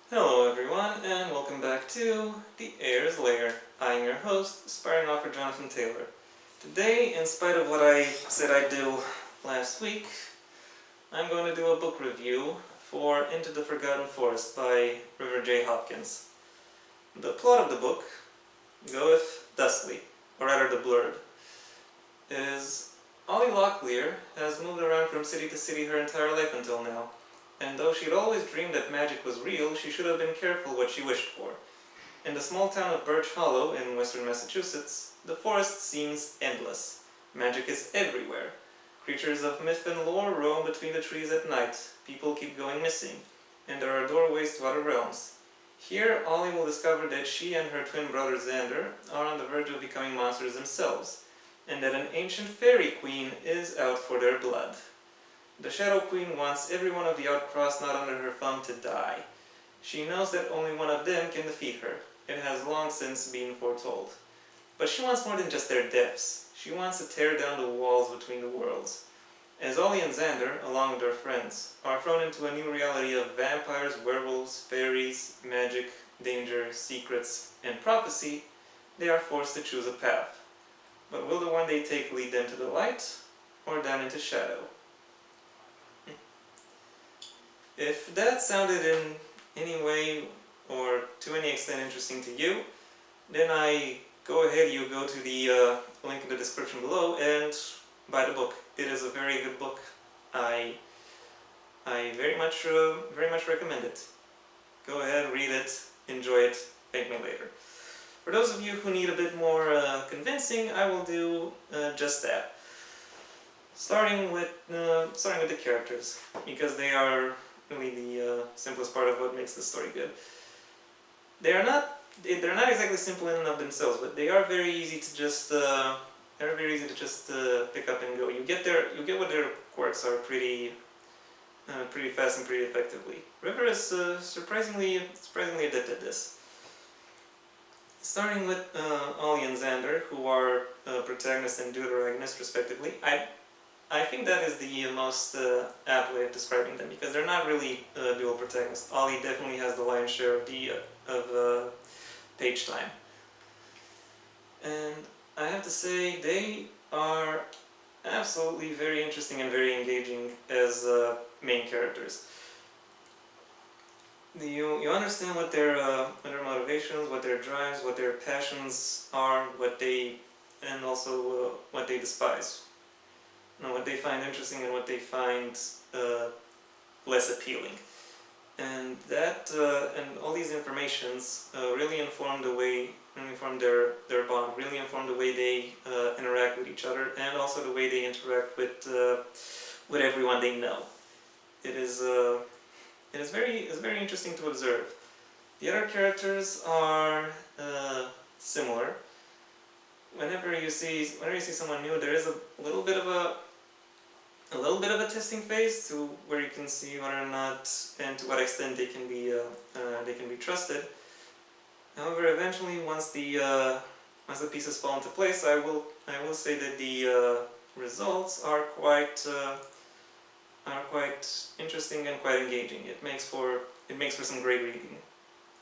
Hello everyone, and welcome back to the Heir's Lair. I'm your host, aspiring author Jonathan Taylor. Today, in spite of what I said I'd do last week, I'm going to do a book review for Into the Forgotten Forest by River J. Hopkins. The plot of the book goeth thusly, or rather the blurb, is Ollie Locklear has moved around from city to city her entire life until now. And though she'd always dreamed that magic was real, she should have been careful what she wished for. In the small town of Birch Hollow in western Massachusetts, the forest seems endless. Magic is everywhere. Creatures of myth and lore roam between the trees at night, people keep going missing, and there are doorways to other realms. Here, Ollie will discover that she and her twin brother Xander are on the verge of becoming monsters themselves, and that an ancient fairy queen is out for their blood. The Shadow Queen wants every one of the outcasts not under her thumb to die. She knows that only one of them can defeat her. It has long since been foretold. But she wants more than just their deaths. She wants to tear down the walls between the worlds. As Ollie and Xander, along with their friends, are thrown into a new reality of vampires, werewolves, fairies, magic, danger, secrets, and prophecy, they are forced to choose a path. But will the one they take lead them to the light, or down into shadow? If that sounded in any way or to any extent interesting to you, then you go to the link in the description below and buy the book. It is a very good book. I very much recommend it. Go ahead, read it, enjoy it, thank me later. For those of you who need a bit more convincing, I will do just that. Starting with the characters, because they are really the simplest part of what makes the story good. They're not exactly simple in and of themselves, but they are very easy to just pick up and go. You get what their quirks are pretty fast and pretty effectively. River is surprisingly adept at this. Starting with Ollie and Xander, who are protagonist and deuteragonist respectively, I think that is the most apt way of describing them, because they're not really dual protagonists. Ollie definitely has the lion's share of the page time, and I have to say they are absolutely very interesting and very engaging as main characters. You understand what their motivations, what their drives, what their passions are, and also what they despise. What they find interesting and what they find less appealing. And all these informations really inform their bond, really inform the way they interact with each other, and also the way they interact with everyone they know. It is very interesting to observe. The other characters are similar. Whenever you see someone new, there is a little bit of a testing phase to where you can see whether or not and to what extent they can be trusted. However, eventually, once the pieces fall into place, I will say that the results are quite interesting and quite engaging. It makes for some great reading,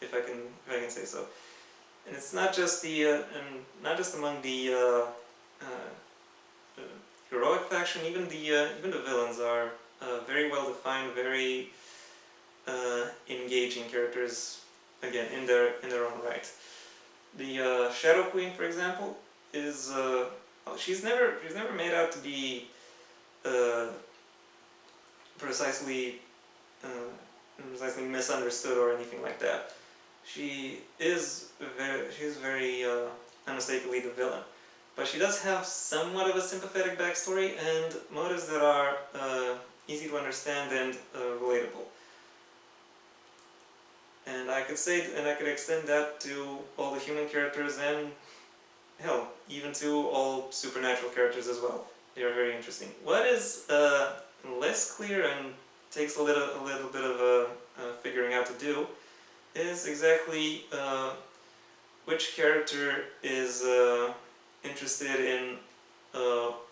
if I can say so. And it's not just among the heroic faction. Even the villains are very well defined, very engaging characters. Again, in their own right. The Shadow Queen, for example, is she's never made out to be precisely misunderstood or anything like that. She's very unmistakably the villain. But she does have somewhat of a sympathetic backstory and motives that are easy to understand and relatable. And I could extend that to all the human characters and, hell, even to all supernatural characters as well. They are very interesting. What is less clear and takes a little bit of figuring out to do is exactly which character is interested in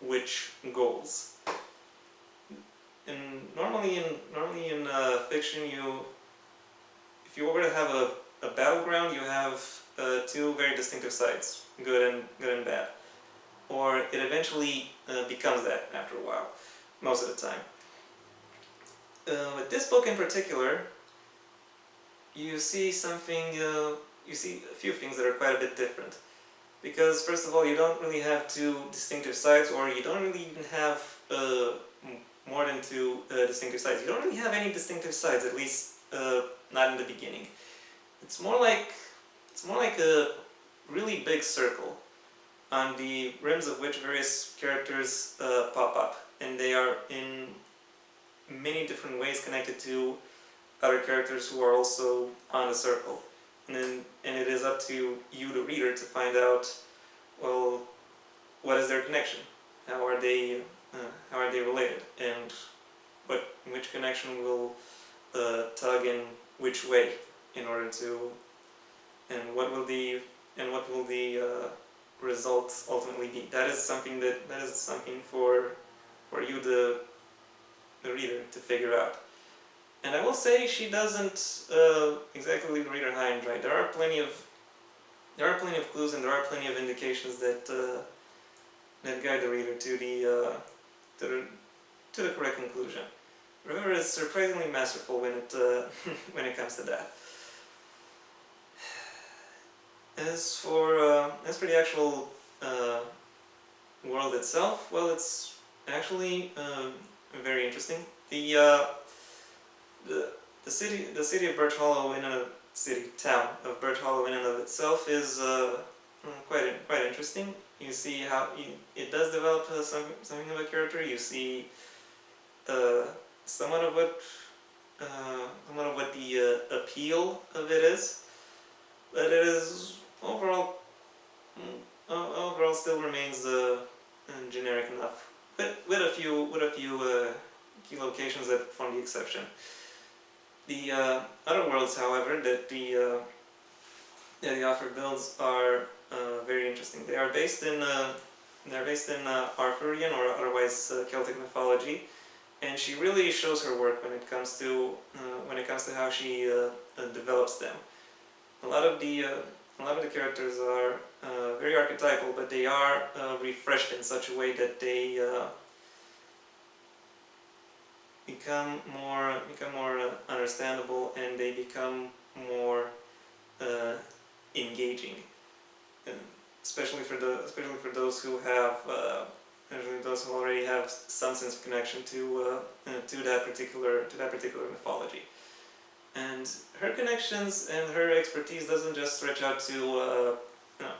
which goals. And normally in fiction, if you were to have a battleground, you have two very distinctive sides, good and bad. Or it eventually becomes that after a while, most of the time. With this book in particular, you see you see a few things that are quite a bit different. Because first of all, you don't really have two distinctive sides, or you don't really even have more than two distinctive sides. You don't really have any distinctive sides, at least not in the beginning. It's more like a really big circle on the rims of which various characters pop up, and they are in many different ways connected to other characters who are also on the circle. And it is up to you, the reader, to find out, well, what is their connection? How are they related? And which connection will tug in which way in order to, and what will the results ultimately be? That is something for you, the reader, to figure out. And I will say she doesn't exactly leave the reader high and dry. There are plenty of clues, and there are plenty of indications that guide the reader to the correct conclusion. River is surprisingly masterful when it when it comes to that. As for the actual world itself, well, it's actually very interesting. The city of Birch Hollow town of Birch Hollow in and of itself is quite interesting. You see how it does develop something of a character. You see somewhat of what the appeal of it is, but it is overall still remains generic enough, with a few key locations that form the exception. The other worlds, however, that the author builds are very interesting. They are based in Arthurian, or otherwise Celtic mythology, and she really shows her work when it comes to how she develops them. A lot of the characters are very archetypal, but they are refreshed in such a way that they become more understandable, and they become more engaging, especially for those who have those who already have some sense of connection to that particular mythology. And her connections and her expertise doesn't just stretch out to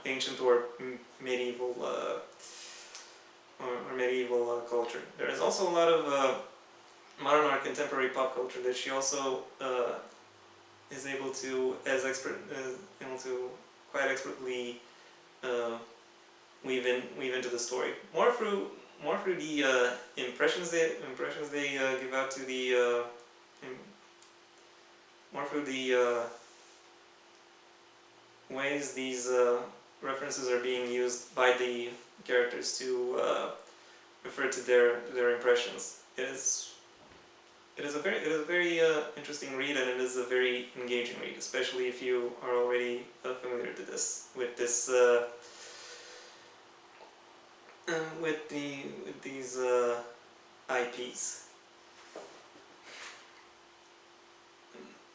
ancient or medieval culture. There is also a lot of modern or contemporary pop culture that she also is able to quite expertly weave into the story. More through the impressions they give out to the more through the ways these references are being used by the characters to refer to their impressions. It is a very interesting read, and it is a very engaging read, especially if you are already familiar with these IPs.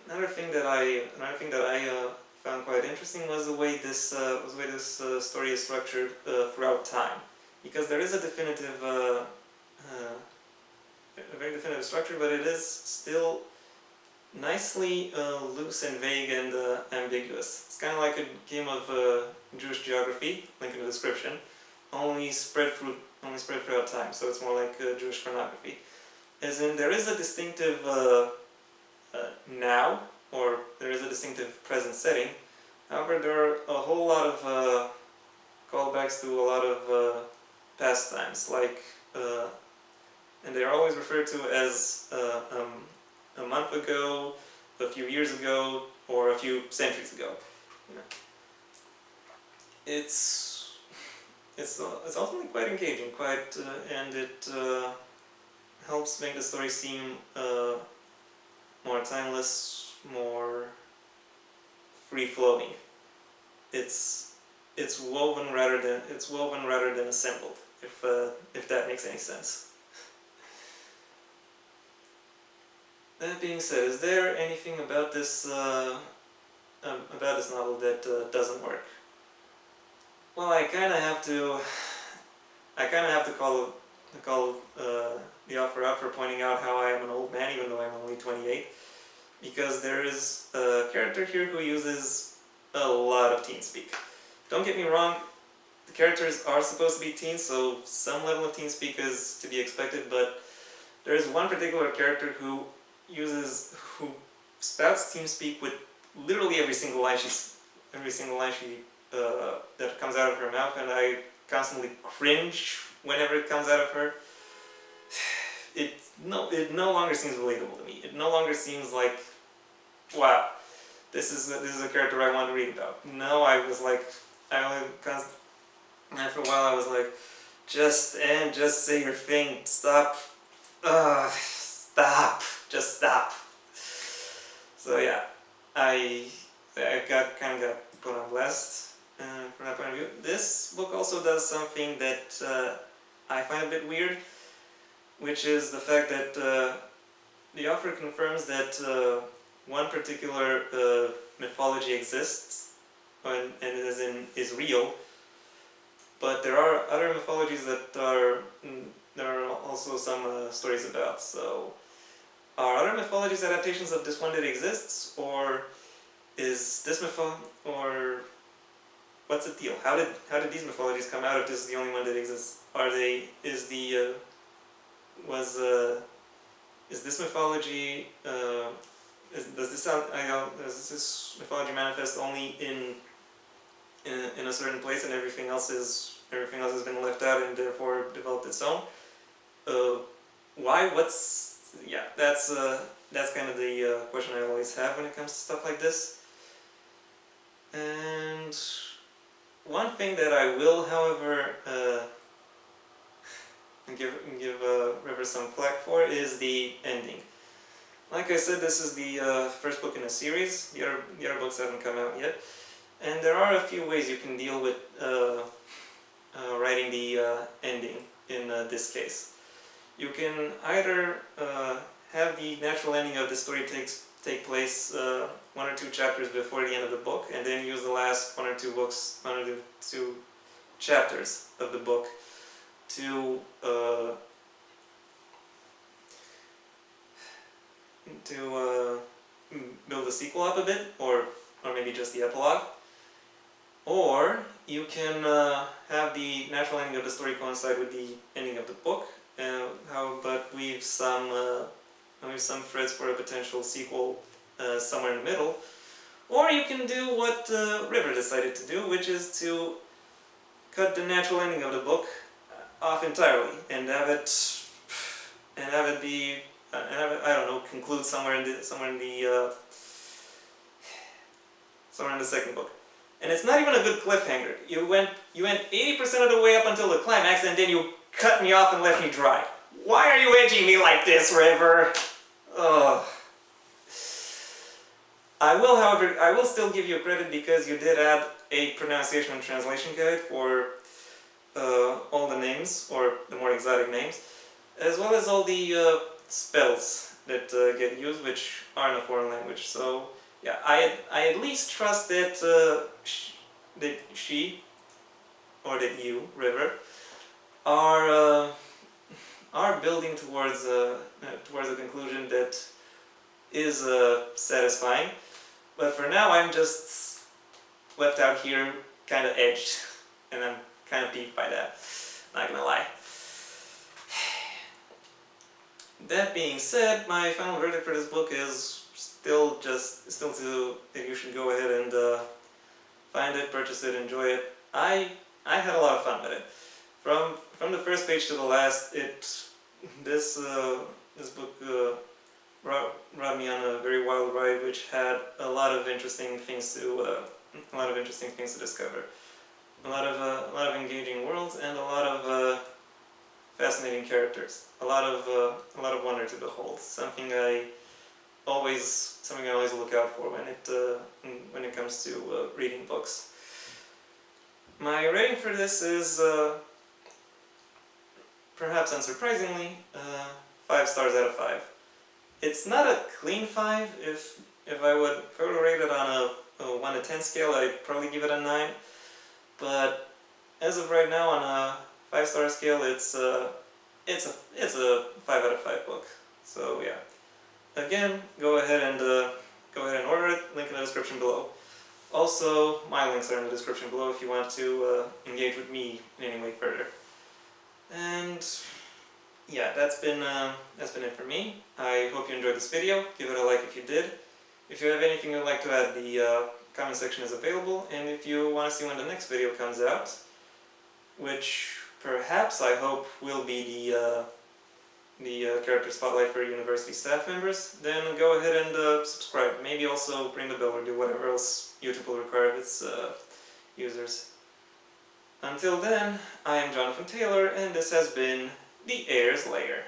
Another thing that I found quite interesting was the way this story is structured throughout time, because there is a very definitive structure, but it is still nicely loose and vague and ambiguous. It's kind of like a game of Jewish geography, link in the description, only spread throughout time. So it's more like Jewish chronography. As in, there is a distinctive now, or there is a distinctive present setting. However, there are a whole lot of callbacks to a lot of past times, like. And they are always referred to as a month ago, a few years ago, or a few centuries ago. It's ultimately quite engaging, and it helps make the story seem more timeless, more free-flowing. It's woven rather than assembled. If that makes any sense. That being said, is there anything about this novel that doesn't work? Well, I kind of have to call the author out for pointing out how I am an old man, even though I'm only 28, because there is a character here who uses a lot of teen speak. Don't get me wrong, the characters are supposed to be teens, so some level of teen speak is to be expected, but there is one particular character who spouts teen speak with literally every single line that comes out of her mouth, and I constantly cringe whenever it comes out of her. It no longer seems relatable to me. It no longer seems like, wow, this is a character I want to read about. No, after a while I was like, just say your thing. Stop. Stop. Just stop. So yeah, I got put on blast from that point of view. This book also does something that I find a bit weird, which is the fact that the author confirms that one particular mythology exists, and is real, but there are other mythologies that there are also some stories about. So, are other mythologies adaptations of this one that exists, or is this or what's the deal? How did these mythologies come out if this is the only one that exists? Is this mythology does this mythology manifest only in a certain place, and everything else has been left out and therefore developed its own? Why? That's kind of the question I always have when it comes to stuff like this. And one thing that I will, however, give River some flack for is the ending. Like I said, this is the first book in a series. The other books haven't come out yet, and there are a few ways you can deal with writing the ending in this case. You can either have the natural ending of the story take place 1 or 2 chapters before the end of the book, and then use the last 1 or 2 chapters of the book to build the sequel up a bit, or maybe just the epilogue. Or you can have the natural ending of the story coincide with the ending of the book, but weave some threads for a potential sequel somewhere in the middle. Or you can do what River decided to do, which is to cut the natural ending of the book off entirely and have it conclude somewhere in the second book. And it's not even a good cliffhanger. You went 80% of the way up until the climax, and then you cut me off and left me dry. Why are you edging me like this, River? Ugh. I will still give you credit because you did add a pronunciation and translation guide for all the names, or the more exotic names, as well as all the spells that get used, which are in a foreign language. So yeah, I at least trust that she, or that you, River, are building towards a conclusion that is satisfying. But for now, I'm just left out here, kind of edged, and I'm kind of peeved by that. Not gonna lie. That being said, my final verdict for this book is still that you should go ahead and find it, purchase it, enjoy it. I had a lot of fun with it. From the first page to the last, this book brought me on a very wild ride, which had a lot of interesting things to discover, a lot of engaging worlds, and a lot of fascinating characters, a lot of wonder to behold. Something I always something I always look out for when it comes to reading books. My rating for this is, perhaps unsurprisingly, 5 stars out of 5. It's not a clean 5. If I were to rate it on a 1 to 10 scale, I'd probably give it a 9. But as of right now, on a 5-star scale, it's a 5 out of 5 book. So yeah. Again, go ahead and order it. Link in the description below. Also, my links are in the description below if you want to engage with me in any way further. And yeah, that's been it for me. I hope you enjoyed this video. Give it a like if you did. If you have anything you'd like to add, the comment section is available. And if you want to see when the next video comes out, which perhaps I hope will be the character spotlight for university staff members, then go ahead and subscribe. Maybe also ring the bell or do whatever else YouTube will require of its users. Until then, I am Jonathan Taylor, and this has been the Heir's Lair.